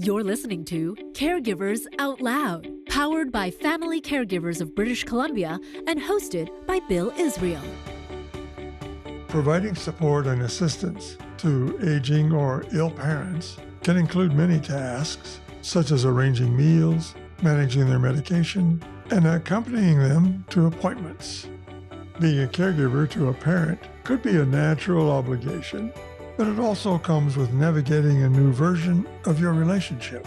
You're listening to Caregivers Out Loud, powered by Family Caregivers of British Columbia and hosted by Bill Israel. Providing support and assistance to aging or ill parents can include many tasks, such as arranging meals, managing their medication, and accompanying them to appointments. Being a caregiver to a parent could be a natural obligation, but it also comes with navigating a new version of your relationship.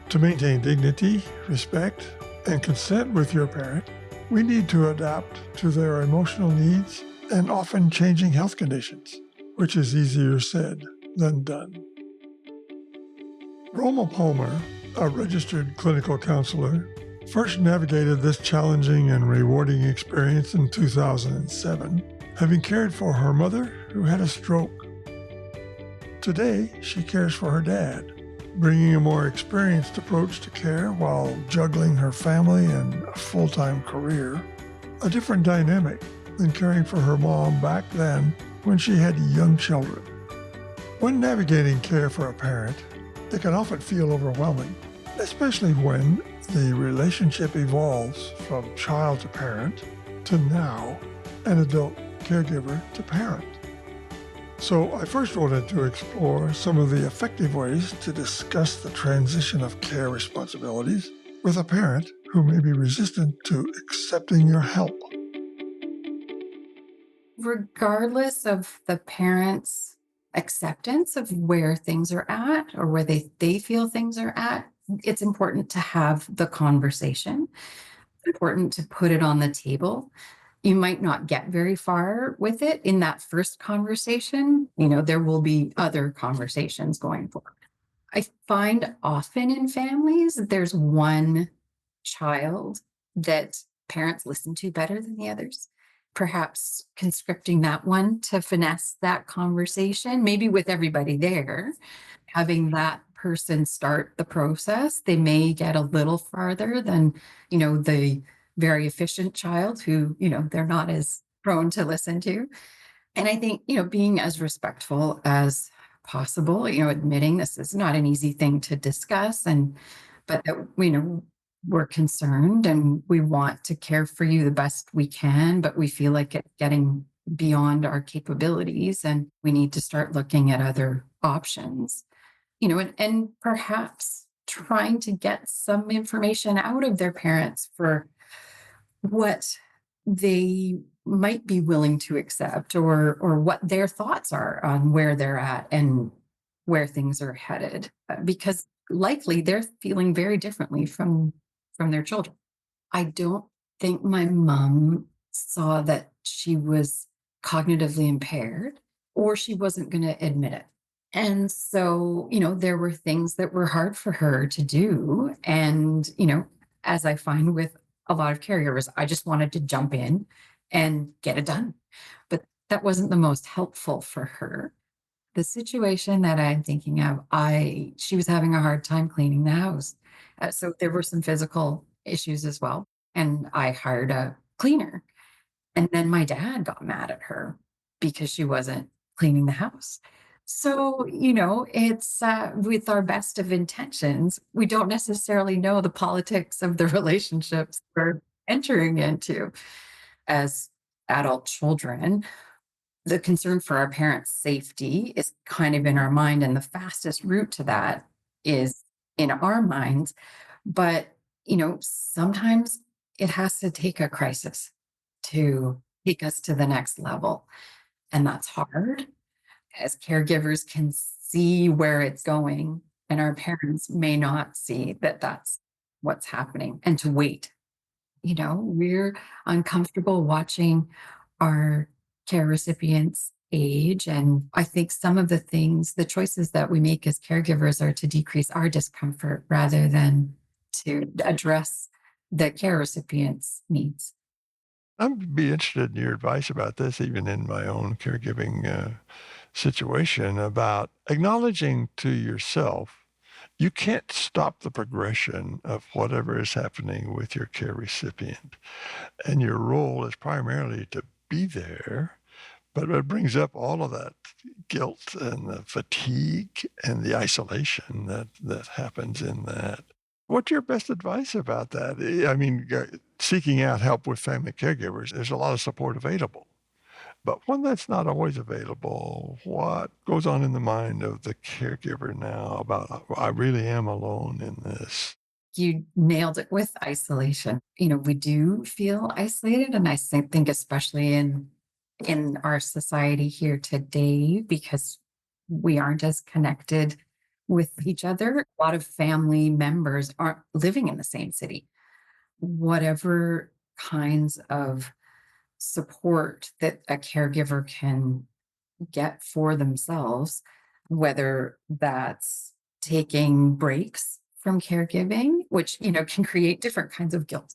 To maintain dignity, respect, and consent with your parent, we need to adapt to their emotional needs and often changing health conditions, which is easier said than done. Roma Palmer, a registered clinical counselor, first navigated this challenging and rewarding experience in 2007, having cared for her mother who had a stroke. Today, she cares for her dad, bringing a more experienced approach to care while juggling her family and a full-time career, a different dynamic than caring for her mom back then when she had young children. When navigating care for a parent, it can often feel overwhelming, especially when the relationship evolves from child to parent to now an adult caregiver to parent. So I first wanted to explore some of the effective ways to discuss the transition of care responsibilities with a parent who may be resistant to accepting your help. Regardless of the parent's acceptance of where things are at or where they feel things are at, it's important to have the conversation. It's important to put it on the table. You might not get very far with it in that first conversation. There will be other conversations going forward. I find often in families that there's one child that parents listen to better than the others. Perhaps conscripting that one to finesse that conversation, maybe with everybody there, having that person start the process, they may get a little farther than, the very efficient child who, they're not as prone to listen to. And I think, being as respectful as possible, admitting this is not an easy thing to discuss, but that, we're concerned and we want to care for you the best we can, but we feel like it's getting beyond our capabilities and we need to start looking at other options, and perhaps trying to get some information out of their parents for what they might be willing to accept or what their thoughts are on where they're at and where things are headed, because likely they're feeling very differently from their children. I don't think my mom saw that she was cognitively impaired or she wasn't going to admit it. And so, there were things that were hard for her to do. And, as I find with a lot of caregivers, I just wanted to jump in and get it done. But that wasn't the most helpful for her. The situation that I'm thinking of, she was having a hard time cleaning the house. So there were some physical issues as well. And I hired a cleaner. And then my dad got mad at her because she wasn't cleaning the house. So, it's with our best of intentions, we don't necessarily know the politics of the relationships we're entering into as adult children. The concern for our parents' safety is kind of in our mind, and the fastest route to that is in our minds. But, sometimes it has to take a crisis to take us to the next level. And that's hard, as caregivers can see where it's going, and our parents may not see that that's what's happening, and to wait. We're uncomfortable watching our care recipients age. And I think some of the choices that we make as caregivers are to decrease our discomfort rather than to address the care recipient's needs. I'd be interested in your advice about this, even in my own caregiving situation, about acknowledging to yourself you can't stop the progression of whatever is happening with your care recipient. And your role is primarily to be there, But it brings up all of that guilt and the fatigue and the isolation that happens in that. What's your best advice about that? I mean, seeking out help with family caregivers, there's a lot of support available. But when that's not always available, what goes on in the mind of the caregiver now about, I really am alone in this? You nailed it with isolation. We do feel isolated, and think especially in our society here today, because we aren't as connected with each other. A lot of family members aren't living in the same city. Whatever kinds of support that a caregiver can get for themselves, whether that's taking breaks from caregiving, which, can create different kinds of guilt,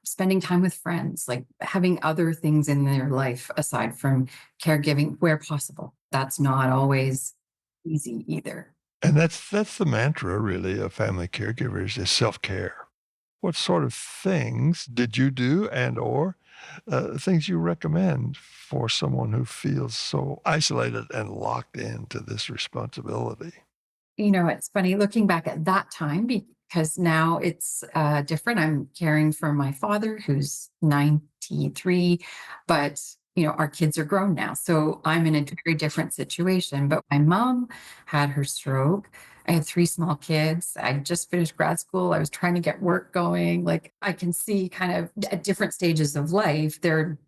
spending time with friends, like having other things in their life aside from caregiving where possible. That's not always easy either. And that's the mantra really of family caregivers is self-care. What sort of things did you do and or things you recommend for someone who feels so isolated and locked into this responsibility? It's funny looking back at that time because now it's different. I'm caring for my father who's 93, but our kids are grown now. So I'm in a very different situation. But my mom had her stroke. I had three small kids. I just finished grad school. I was trying to get work going. Like I can see kind of at different stages of life, there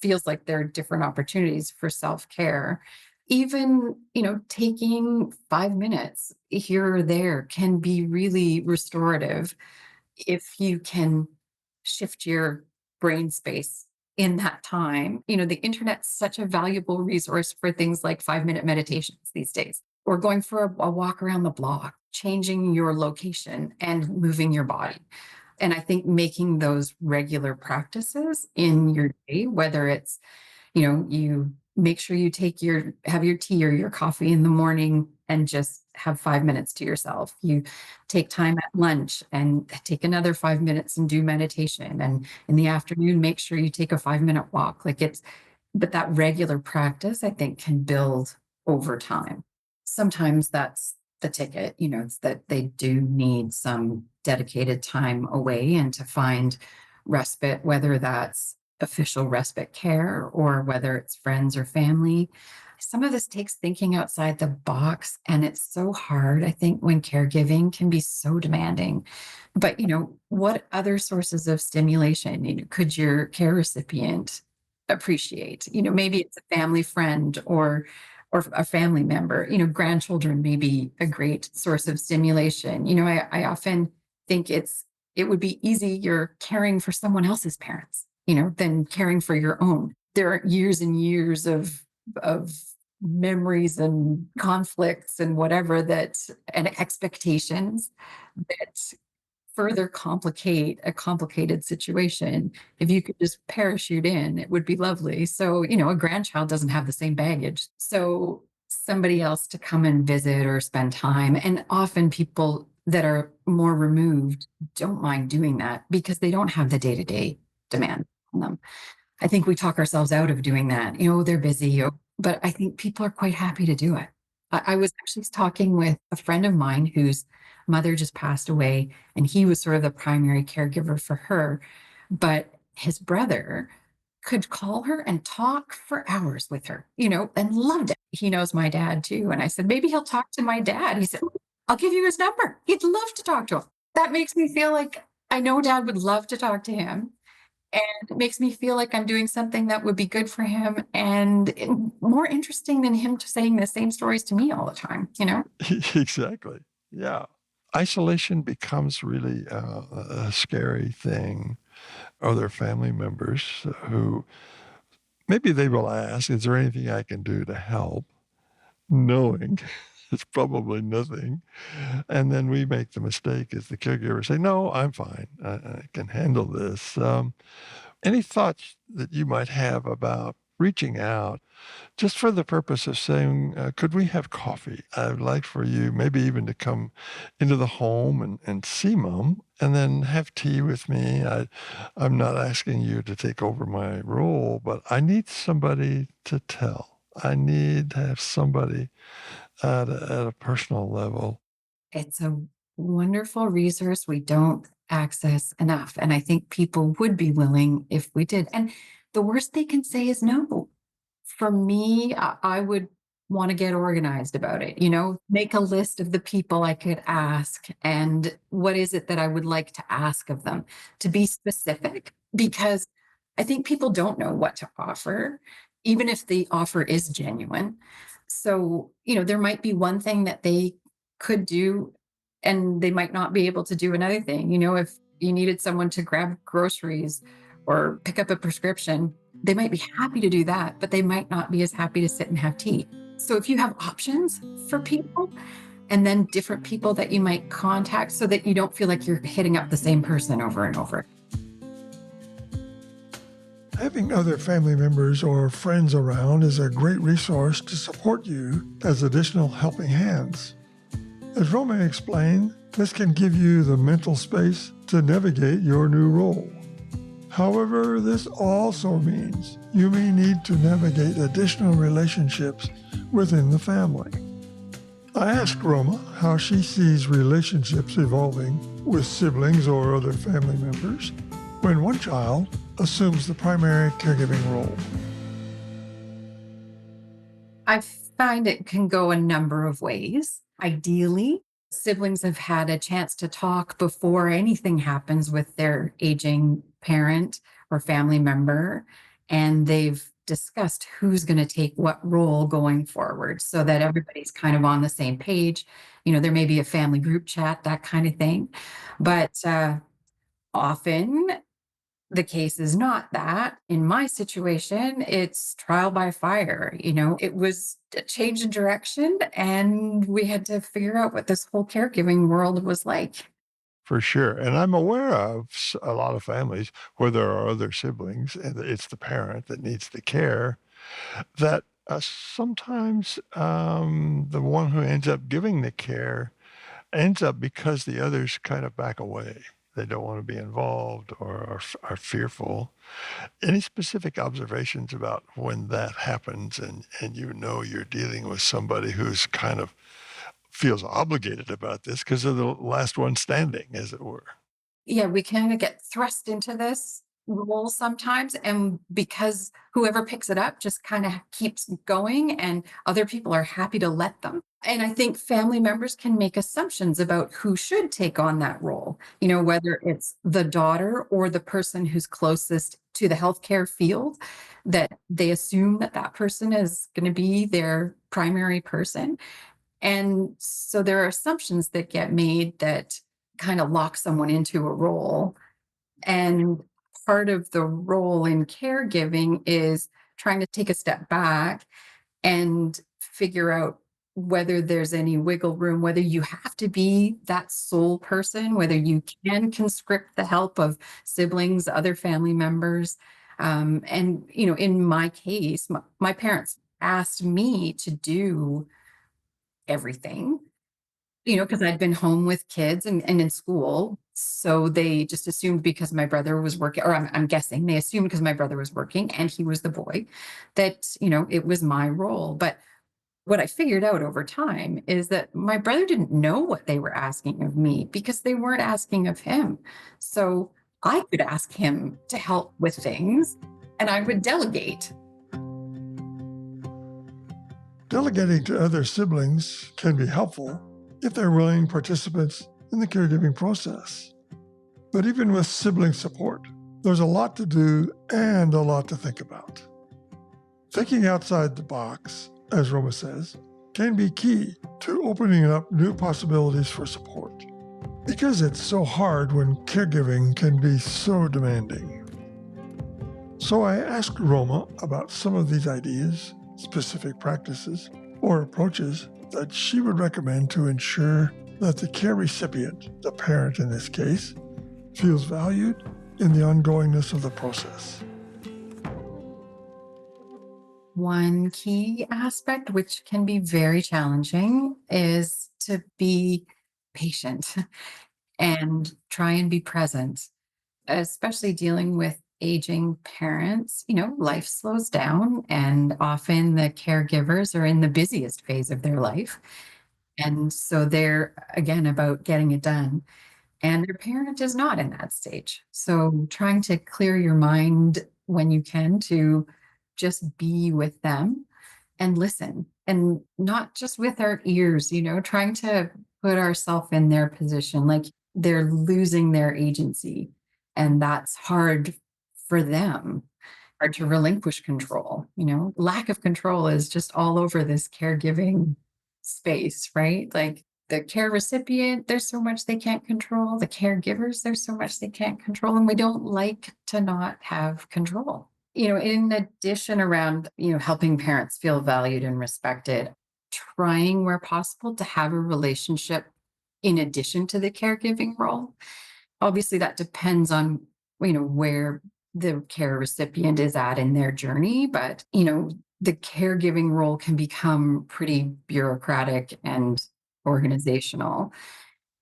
feels like there are different opportunities for self-care. Even, taking 5 minutes here or there can be really restorative if you can shift your brain space in that time. The internet's such a valuable resource for things like 5-minute meditations these days, or going for a walk around the block, changing your location and moving your body. And I think making those regular practices in your day, whether it's you make sure you have your tea or your coffee in the morning and just have 5 minutes to yourself. You take time at lunch and take another 5 minutes and do meditation. And in the afternoon, make sure you take a 5-minute walk. But that regular practice, I think, can build over time. Sometimes that's the ticket, it's that they do need some dedicated time away and to find respite, whether that's official respite care or whether it's friends or family. Some of this takes thinking outside the box, and it's so hard, I think, when caregiving can be so demanding. But, what other sources of stimulation, could your care recipient appreciate? Maybe it's a family friend or a family member. Grandchildren may be a great source of stimulation. I often think it would be easier caring for someone else's parents, than caring for your own. There are years and years of memories and conflicts and whatever and expectations that further complicate a complicated situation. If you could just parachute in, it would be lovely. So, a grandchild doesn't have the same baggage. So somebody else to come and visit or spend time. And often people that are more removed don't mind doing that because they don't have the day-to-day demand on them. I think we talk ourselves out of doing that. They're busy, but I think people are quite happy to do it. I was actually talking with a friend of mine whose mother just passed away, and he was sort of the primary caregiver for her. But his brother could call her and talk for hours with her, and loved it. He knows my dad too. And I said, maybe he'll talk to my dad. He said, I'll give you his number. He'd love to talk to him. That makes me feel like I know dad would love to talk to him. And it makes me feel like I'm doing something that would be good for him and more interesting than him saying the same stories to me all the time. Exactly. Yeah. Isolation becomes really a scary thing. Other family members who maybe they will ask, is there anything I can do to help? Knowing it's probably nothing. And then we make the mistake as the caregiver say, no, I'm fine. I can handle this. Any thoughts that you might have about reaching out just for the purpose of saying, could we have coffee? I'd like for you maybe even to come into the home and see mom and then have tea with me. I'm not asking you to take over my role, but I need somebody to tell. I need to have somebody at a personal level. It's a wonderful resource we don't access enough. And I think people would be willing if we did. And the worst they can say is no. For me, I would want to get organized about it, make a list of the people I could ask and what is it that I would like to ask of them, to be specific, because I think people don't know what to offer, even if the offer is genuine. So, there might be one thing that they could do and they might not be able to do another thing. If you needed someone to grab groceries or pick up a prescription, they might be happy to do that, but they might not be as happy to sit and have tea. So if you have options for people and then different people that you might contact so that you don't feel like you're hitting up the same person over and over. Having other family members or friends around is a great resource to support you as additional helping hands. As Roma explained, this can give you the mental space to navigate your new role. However, this also means you may need to navigate additional relationships within the family. I asked Roma how she sees relationships evolving with siblings or other family members when one child assumes the primary caregiving role. I find it can go a number of ways. Ideally, siblings have had a chance to talk before anything happens with their aging parent or family member, and they've discussed who's going to take what role going forward so that everybody's kind of on the same page. There may be a family group chat, that kind of thing. But often the case is not that. In my situation, it's trial by fire. It was a change in direction, and we had to figure out what this whole caregiving world was like. For sure. And I'm aware of a lot of families where there are other siblings and it's the parent that needs the care that sometimes the one who ends up giving the care ends up because the others kind of back away. They don't want to be involved or are fearful. Any specific observations about when that happens and you're dealing with somebody who's kind of feels obligated about this because they're the last one standing, as it were? Yeah, we kind of get thrust into this role sometimes. And because whoever picks it up just kind of keeps going, and other people are happy to let them. And I think family members can make assumptions about who should take on that role, whether it's the daughter or the person who's closest to the healthcare field, that they assume that person is going to be their primary person. And so there are assumptions that get made that kind of lock someone into a role. And part of the role in caregiving is trying to take a step back and figure out whether there's any wiggle room, whether you have to be that sole person, whether you can conscript the help of siblings, other family members. In my case, my parents asked me to do everything, because I'd been home with kids and in school. So they just assumed because my brother was working, or I'm guessing they assumed because my brother was working and he was the boy, that, it was my role. But what I figured out over time is that my brother didn't know what they were asking of me because they weren't asking of him. So I could ask him to help with things and I would delegate. Delegating to other siblings can be helpful if they're willing participants in the caregiving process. But even with sibling support, there's a lot to do and a lot to think about. Thinking outside the box, as Roma says, can be key to opening up new possibilities for support, because it's so hard when caregiving can be so demanding. So I asked Roma about some of these ideas, specific practices, or approaches that she would recommend to ensure that the care recipient, the parent in this case, feels valued in the ongoingness of the process. One key aspect, which can be very challenging, is to be patient and try and be present, especially dealing with aging parents. Life slows down, and often the caregivers are in the busiest phase of their life. And so they're, again, about getting it done. And their parent is not in that stage. So trying to clear your mind when you can to just be with them and listen, and not just with our ears, trying to put ourselves in their position, like they're losing their agency. And that's hard for them, hard to relinquish control. Lack of control is just all over this caregiving space, right? Like the care recipient, there's so much they can't control. The caregivers, there's so much they can't control. And we don't like to not have control. In addition, around, helping parents feel valued and respected, trying where possible to have a relationship in addition to the caregiving role. Obviously, that depends on, where the care recipient is at in their journey. But, the caregiving role can become pretty bureaucratic and organizational.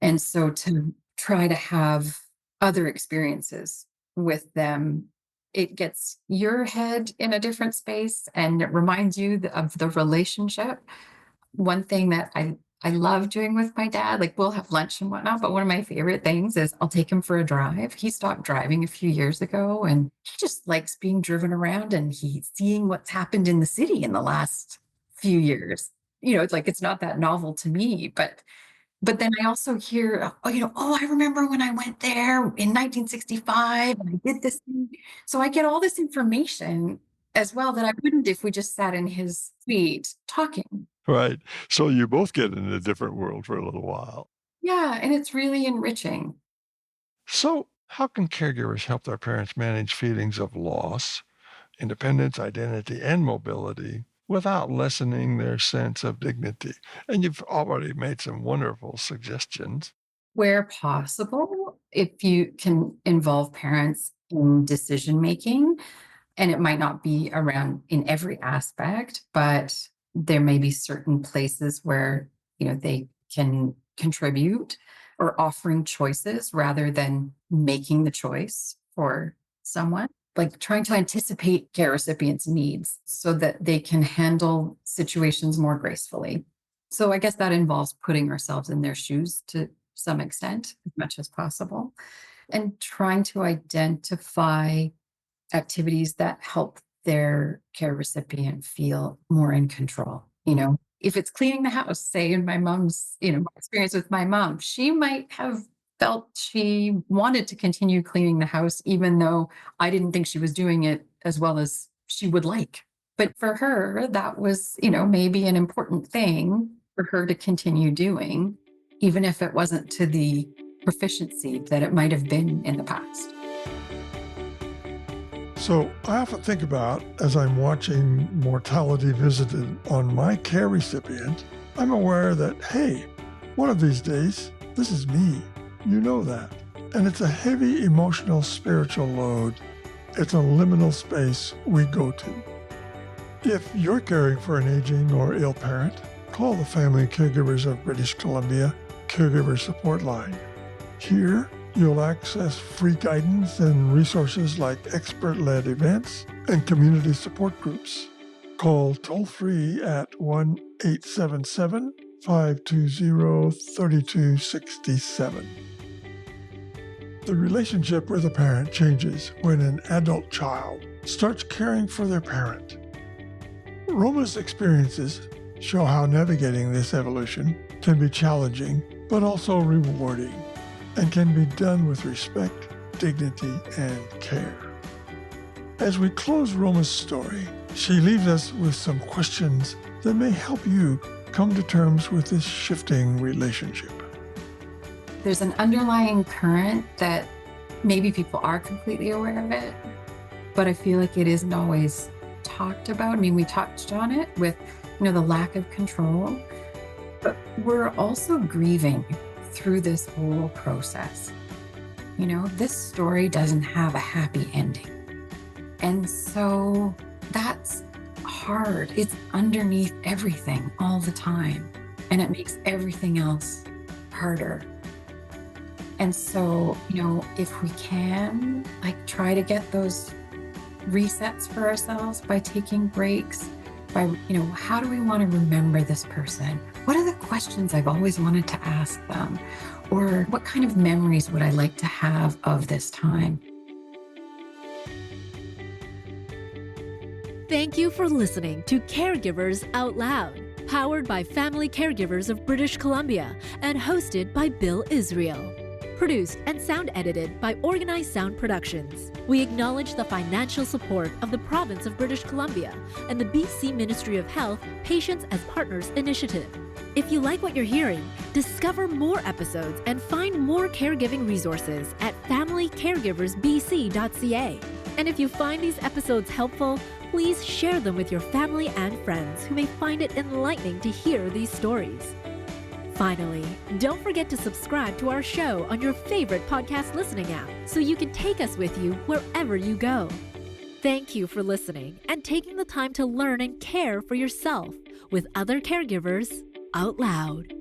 And so to try to have other experiences with them, it gets your head in a different space and it reminds you of the relationship. One thing that I love doing with my dad, like we'll have lunch and whatnot, but one of my favorite things is I'll take him for a drive. He stopped driving a few years ago and he just likes being driven around and he's seeing what's happened in the city in the last few years. It's like it's not that novel to me, but then I also hear, I remember when I went there in 1965 and I did this thing. So I get all this information as well that I wouldn't if we just sat in his suite talking. Right. So you both get in a different world for a little while. Yeah, and it's really enriching. So, how can caregivers help their parents manage feelings of loss, independence, identity, and mobility without lessening their sense of dignity? And you've already made some wonderful suggestions. Where possible, if you can involve parents in decision making, and it might not be around in every aspect, but there may be certain places where, they can contribute or offering choices rather than making the choice for someone, like trying to anticipate care recipients' needs so that they can handle situations more gracefully. So I guess that involves putting ourselves in their shoes to some extent, as much as possible, and trying to identify activities that help their care recipient feel more in control. If it's cleaning the house, say in my mom's, my experience with my mom, she might have felt she wanted to continue cleaning the house, even though I didn't think she was doing it as well as she would like. But for her, that was, maybe an important thing for her to continue doing, even if it wasn't to the proficiency that it might have been in the past. So I often think about, as I'm watching mortality visited on my care recipient, I'm aware that, hey, one of these days, this is me. You know that. And it's a heavy emotional, spiritual load. It's a liminal space we go to. If you're caring for an aging or ill parent, call the Family Caregivers of British Columbia Caregiver Support Line. Here, you'll access free guidance and resources like expert-led events and community support groups. Call toll-free at 1-877-520-3267. The relationship with a parent changes when an adult child starts caring for their parent. Roma's experiences show how navigating this evolution can be challenging, but also rewarding, and can be done with respect, dignity, and care. As we close Roma's story, she leaves us with some questions that may help you come to terms with this shifting relationship. There's an underlying current that maybe people are completely aware of it, but I feel like it isn't always talked about. I mean, we touched on it with, the lack of control, but we're also grieving through this whole process. This story doesn't have a happy ending. And so that's hard. It's underneath everything all the time, and it makes everything else harder. And so, if we can, try to get those resets for ourselves by taking breaks, by, how do we want to remember this person? What are the questions I've always wanted to ask them? Or what kind of memories would I like to have of this time? Thank you for listening to Caregivers Out Loud, powered by Family Caregivers of British Columbia and hosted by Bill Israel. Produced and sound edited by Organized Sound Productions. We acknowledge the financial support of the Province of British Columbia and the BC Ministry of Health Patients as Partners initiative. If you like what you're hearing, discover more episodes and find more caregiving resources at familycaregiversbc.ca. And if you find these episodes helpful, please share them with your family and friends who may find it enlightening to hear these stories. Finally, don't forget to subscribe to our show on your favorite podcast listening app so you can take us with you wherever you go. Thank you for listening and taking the time to learn and care for yourself with other caregivers out loud.